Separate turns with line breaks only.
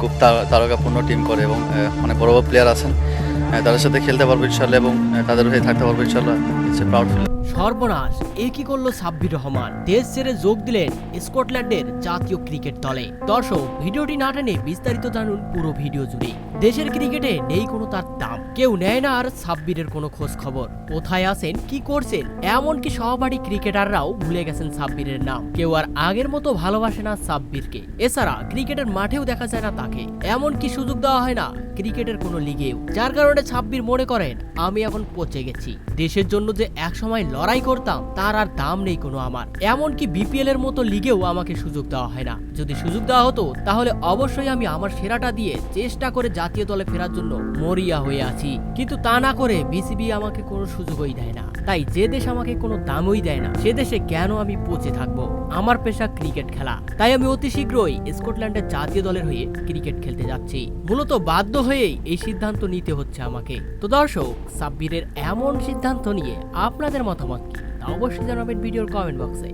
খুব তারকাপূর্ণ টিম করে এবং অনেক বড় বড় প্লেয়ার আছেন, তাদের সাথে খেলতে পারবো ইনশাল্লাহ এবং তাদের হয়ে থাকতে পারবো ইনশাল্লাহ। It's a proud feel.
সর্বনাশ, এ কি করলো সাব্বির রহমান? দেশ ছেড়ে যোগ দিলেন স্কটল্যান্ডের জাতীয় ক্রিকেট দলে। দর্শক, ভিডিওটি না টেনে বিস্তারিত জানুন পুরো ভিডিও জুড়ে। দেশের ক্রিকেটে নেই কোনো তার দাম, কেউ নেয় না আর সাব্বিরের কোনো খোঁজ খবর। কোথায় আছেন, কি করছেন, এমনকি সহপাঠী ক্রিকেটাররাও ভুলে গেছেন সাব্বিরের নাম। কেউ আর আগের মতো ভালোবাসে না সাব্বিরকে। এছাড়া ক্রিকেটের মাঠেও দেখা যায় না তাকে, এমনকি সুযোগ দেওয়া হয় না ক্রিকেটের কোনো লিগেও। যার কারণে সাব্বির মনে করেন, আমি এখন পচে গেছি। দেশের জন্য যে একসময় লড়াই করতাম তার আর দাম নেই কোনো আমার। এমনকি বিপিএল এর মতো লিগেও আমাকে সুযোগ দেওয়া হয় না। যদি সুযোগ দেওয়া হতো তাহলে অবশ্যই আমি আমার সেরাটা দিয়ে চেষ্টা করে জাতীয় দলে ফেরার জন্য মরিয়া হয়ে আছি, কিন্তু তা না করে বিসিবি আমাকে কোনো সুযোগই দেয় না। তাই যে দেশ আমাকে কোনো দামই দেয় না সে দেশে কেন আমি পচে থাকবো? আমার পেশা ক্রিকেট খেলা, তাই আমি অতি শীঘ্রই স্কটল্যান্ডের জাতীয় দলের হয়ে ক্রিকেট খেলতে যাচ্ছি। মূলত বাধ্য হয়েই এই সিদ্ধান্ত নিতে হচ্ছে আমাকে। তো দর্শক, সাব্বিরের এমন সিদ্ধান্ত নিয়ে আপনাদের মতামত কি তা অবশ্যই জানাবেন ভিডিওর কমেন্ট বক্সে।